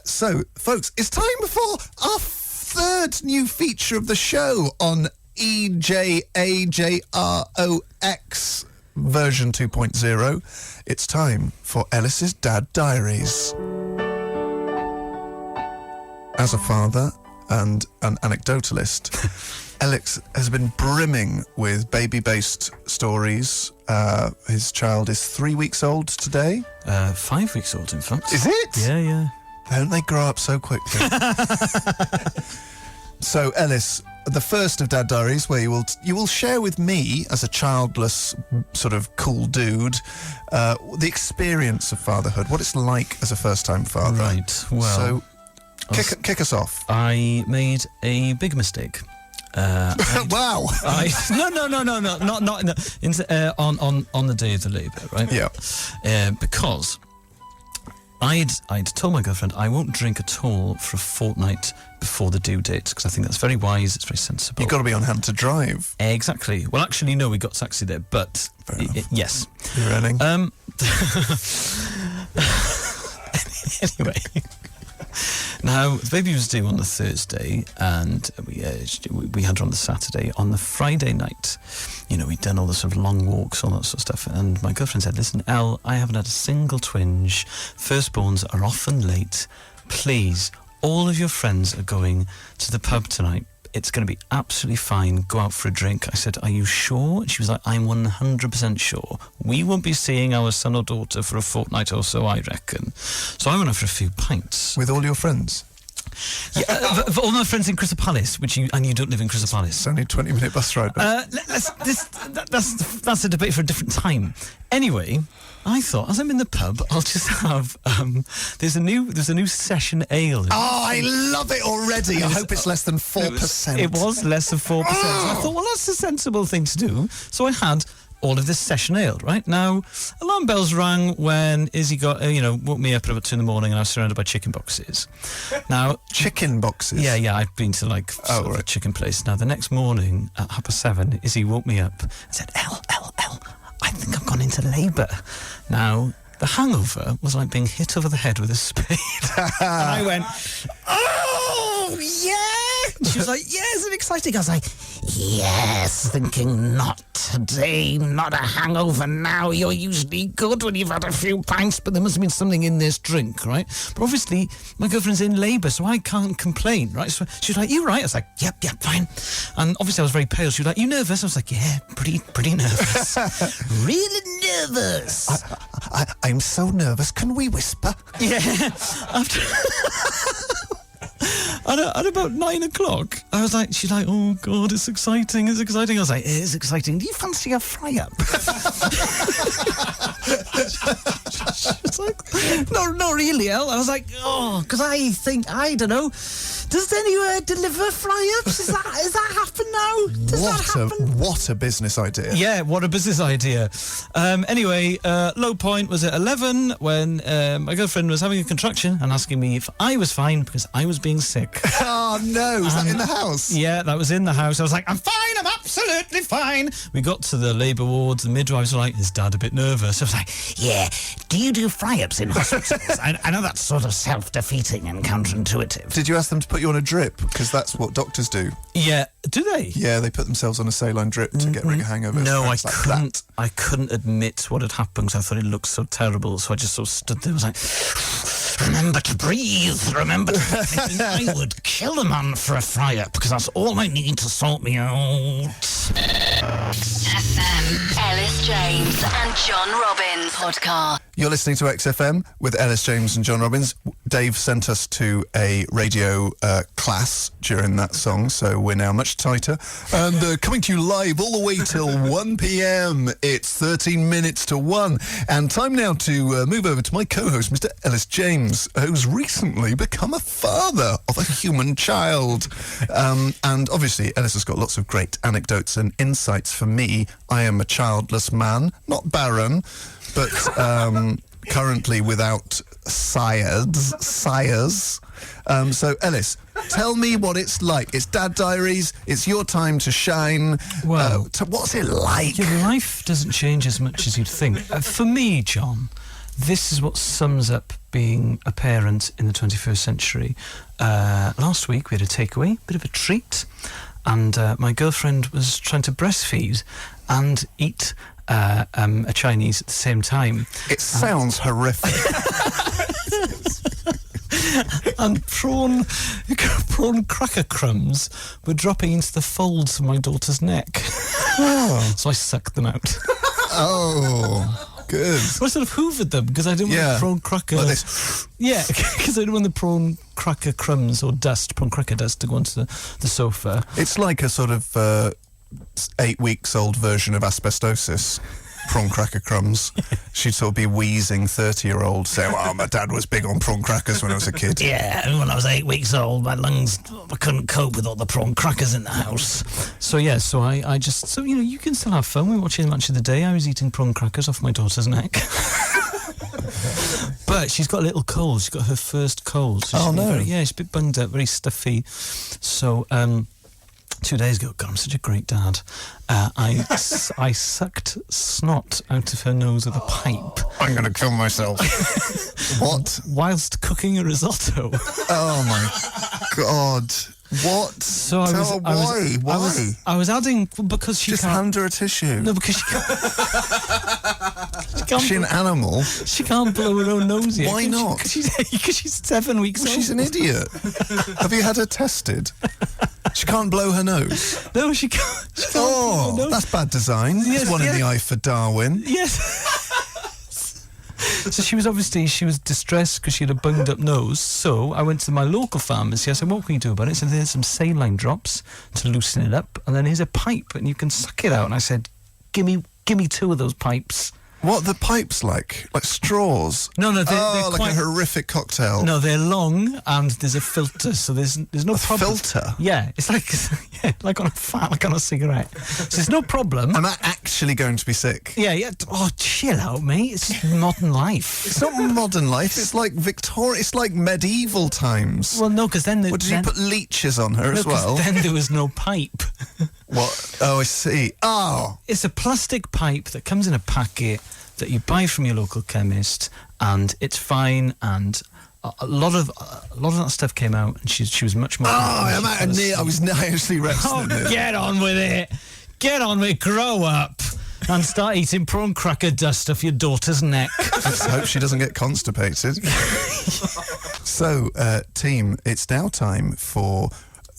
So, folks, it's time for our third new feature of the show on EJAJROX version 2.0. It's time for Elis's Dad Diaries. As a father and an anecdotalist, Elis has been brimming with baby-based stories. His child is 3 weeks old today. 5 weeks old, in fact. Is it? Yeah. Don't they grow up so quickly? So, Elis, the first of Dad Diaries, where you will share with me, as a childless sort of cool dude, the experience of fatherhood, what it's like as a first-time father. Right, well... So, kick us off. I made a big mistake. Wow! On the day of the labour, right? Yeah. Because I'd told my girlfriend I won't drink at all for a fortnight before the due date, because I think that's very wise, it's very sensible. You've got to be on hand to drive. Exactly. Well, actually, no, we got taxi there, but yes. You're earning. Anyway. Now, the baby was due on the Thursday, and we had her on the Saturday. On the Friday night, we'd done all the sort of long walks, all that sort of stuff, and my girlfriend said, listen, Elle, I haven't had a single twinge. Firstborns are often late. Please, all of your friends are going to the pub tonight. It's going to be absolutely fine. Go out for a drink. I said, are you sure? She was like, I'm 100% sure. We won't be seeing our son or daughter for a fortnight or so, I reckon. So I went out for a few pints. With all your friends? Yeah, for all my friends in Crystal Palace, you don't live in Crystal Palace. It's only a 20-minute bus ride. That's a debate for a different time. Anyway, I thought, as I'm in the pub, I'll just have there's a new session ale. Oh, I love it already. I hope it's less than 4%. It was less than 4%. So I thought, well, that's a sensible thing to do. So I had all of this session ale, right? Now, alarm bells rang when Izzy got, woke me up at about 2 in the morning, and I was surrounded by chicken boxes. Now, chicken boxes? Yeah, I've been to a chicken place. Now, the next morning at 7:30, Izzy woke me up and said, Elle, I think I've gone into labour. Now, the hangover was like being hit over the head with a spade. And I went, oh, yeah! And she was like, yeah, is it exciting? I was like, yes, thinking, not today, not a hangover now. You're usually good when you've had a few pints, but there must have been something in this drink, right? But obviously, my girlfriend's in labour, so I can't complain, right? So she was like, you right? I was like, yep, fine. And obviously I was very pale. She was like, you nervous? I was like, yeah, pretty nervous. Really nervous. I'm so nervous. Can we whisper? Yeah. After... At about 9 o'clock, I was like, she's like, oh God, it's exciting. I was like, it is exciting. Do you fancy a fry-up? She's like, no, not really, Elle. I was like, oh, because I don't know, does anyone deliver fry-ups? Is that happen now? What a business idea. Yeah, what a business idea. Anyway, low point was at 11 when my girlfriend was having a contraction and asking me if I was fine because I was being sick. Oh no, was that in the house? Yeah, that was in the house. I was like, I'm fine, I'm absolutely fine. We got to the labour wards, the midwives were like, is Dad a bit nervous? I was like, yeah, do you do fry-ups in hospitals? I know that's sort of self-defeating and counterintuitive. Did you ask them to put you on a drip? Because that's what doctors do. Yeah, do they? Yeah, they put themselves on a saline drip to get rid of hangovers. No, I couldn't admit what had happened because I thought it looked so terrible, so I just sort of stood there and was like, remember to breathe, remember to breathe. I would kill a man for a fry-up because that's all I need to sort me out. FM, Elis James and John Robbins podcast. You're listening to XFM with Elis James and John Robbins. Dave sent us to a radio class during that song, so we're now much tighter. And coming to you live all the way till 1 p.m. It's 13 minutes to 1. And time now to move over to my co-host, Mr. Elis James, who's recently become a father of a human child. And obviously, Elis has got lots of great anecdotes and insights for me. I am a childless man, not barren, but currently without sires. So, Elis, tell me what it's like. It's Dad Diaries. It's your time to shine. Well, what's it like? Your life doesn't change as much as you'd think. For me, John, this is what sums up being a parent in the 21st century. Last week we had a takeaway, bit of a treat, and my girlfriend was trying to breastfeed and eat a Chinese at the same time. It sounds horrific. And prawn cracker crumbs were dropping into the folds of my daughter's neck. Oh. So I sucked them out. Oh, good. So I sort of hoovered them because I didn't want the prawn cracker... Like this. Yeah, because I didn't want the prawn cracker crumbs or prawn cracker dust to go onto the sofa. It's like a sort of 8 weeks old version of asbestosis. Prawn cracker crumbs. She'd sort of be wheezing 30-year-old saying, well, my dad was big on prawn crackers when I was a kid. Yeah, and when I was 8 weeks old, my lungs, I couldn't cope with all the prawn crackers in the house. So I just, so, you know, you can still have fun. We were watching Match of the Day. I was eating prawn crackers off my daughter's neck. But she's got a little cold. She's got her first cold. So she's a bit bunged up, very stuffy. So, 2 days ago, God, I'm such a great dad. I sucked snot out of her nose with a pipe. I'm going to kill myself. What? Whilst cooking a risotto. Oh my God. What? So Why? I was adding, because she just can't... hand her a tissue. No, because she can't... Is she an animal? She can't blow her own nose yet. Why not? Because she's 7 weeks old. She's an idiot. Have you had her tested? She can't blow her nose. No, she can't. Blow her nose. That's bad design. Yes, There's one in the eye for Darwin. Yes. So she was distressed because she had a bunged up nose. So I went to my local pharmacy. I said, what can you do about it? So there's some saline drops to loosen it up, and then here's a pipe and you can suck it out. And I said, give me 2 of those pipes. What are the pipes like? Like straws? No, they're like quite... a horrific cocktail. No, they're long and there's a filter, so there's no problem. Filter? Yeah, it's like on a cigarette. So there's no problem. Am I actually going to be sick? Yeah. Oh, chill out, mate. It's just modern life. It's not modern life. It's like Victoria. It's like medieval times. Well, no, because then... Did you put leeches on her as well? Then there was no pipe. What? Oh, I see. Oh. It's a plastic pipe that comes in a packet that you buy from your local chemist, and it's fine, and a lot of that stuff came out, and she was much more... I was nicely resting. Get on with it. Get on with it. Grow up and start eating prawn cracker dust off your daughter's neck. Let's hope she doesn't get constipated. So, team, it's now time for...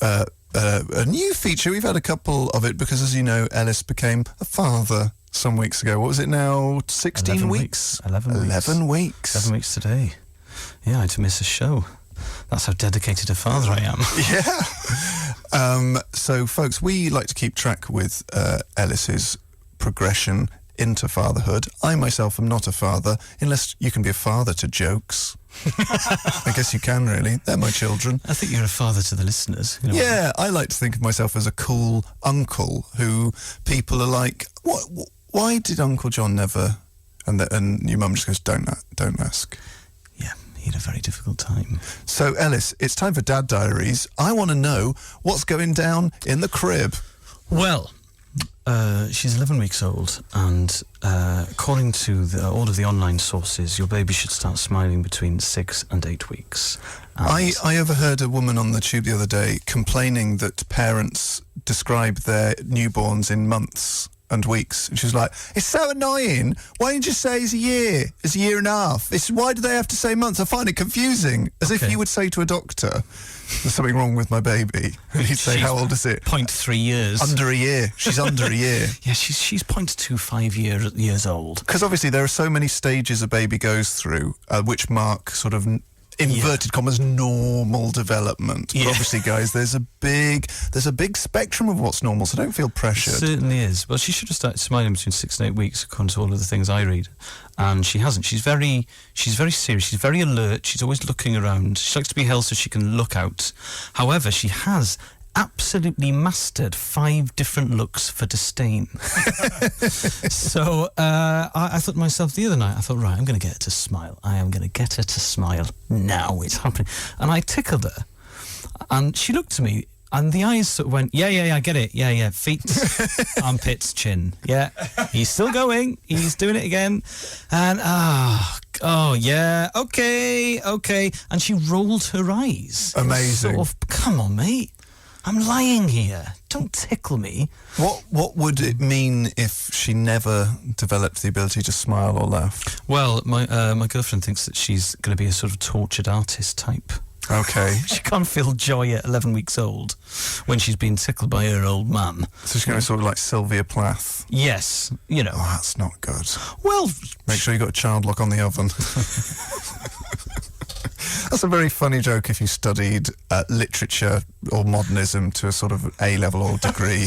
a new feature. We've had a couple of it because, as you know, Elis became a father some weeks ago. What was it now? 16 11 weeks? 11 weeks. 11 weeks. 7 weeks today. Yeah, I had to miss a show. That's how dedicated a father I am. Yeah. So, folks, we like to keep track with Elis's progression into fatherhood. I myself am not a father, unless you can be a father to jokes. I guess you can, really. They're my children. I think you're a father to the listeners. You know. Yeah, I like to think of myself as a cool uncle who people are like, why did Uncle John never... And your mum just goes, don't ask. Yeah, he had a very difficult time. So, Elis, it's time for Dad Diaries. I want to know what's going down in the crib. Well... she's 11 weeks old, and according to all of the online sources, your baby should start smiling between 6 and 8 weeks. I overheard a woman on the tube the other day complaining that parents describe their newborns in months and weeks. And she was like, it's so annoying. Why don't you say it's a year? It's a year and a half. Why do they have to say months? I find it confusing. As if you would say to a doctor, there's something wrong with my baby. And he'd say, how old is it? 0.3 years. Under a year. She's under a year. Yeah, she's 0.25 years old. Because obviously there are so many stages a baby goes through, which mark sort of inverted commas normal development. But obviously, guys, there's a big spectrum of what's normal, so don't feel pressured. It certainly is. Well, she should have started smiling between 6 and 8 weeks, according to all of the things I read. And she hasn't. She's very serious. She's very alert. She's always looking around. She likes to be held so she can look out. However, she has absolutely mastered 5 different looks for disdain. So I thought to myself the other night, right, I'm going to get her to smile. I am going to get her to smile now. It's happening. And I tickled her. And she looked at me And the eyes sort of went, yeah, I get it. Yeah. Feet, armpits, chin. Yeah. He's still going. He's doing it again. And, oh, yeah. Okay. And she rolled her eyes. Amazing. Sort of, come on, mate. I'm lying here. Don't tickle me. What would it mean if she never developed the ability to smile or laugh? Well, my girlfriend thinks that she's going to be a sort of tortured artist type. Okay. She can't feel joy at 11 weeks old when she's been tickled by her old mum. So she's going to be sort of like Sylvia Plath. Yes, you know. Oh, that's not good. Well, make sure you got a child lock on the oven. That's a very funny joke if you studied literature or modernism to a sort of A-level or degree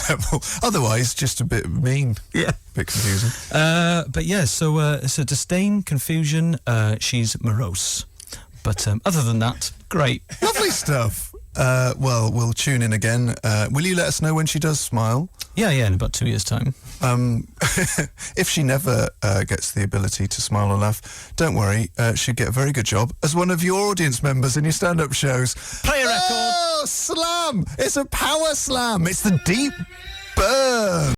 level. Otherwise, just a bit mean. Yeah. A bit confusing. But yeah, so disdain, confusion, she's morose. But other than that, great. Lovely stuff. Well, we'll tune in again. Will you let us know when she does smile? Yeah, in about 2 years' time. If she never gets the ability to smile or laugh, don't worry. She'll get a very good job as one of your audience members in your stand-up shows. Play a record. Oh, slam! It's a power slam. It's the deep burn.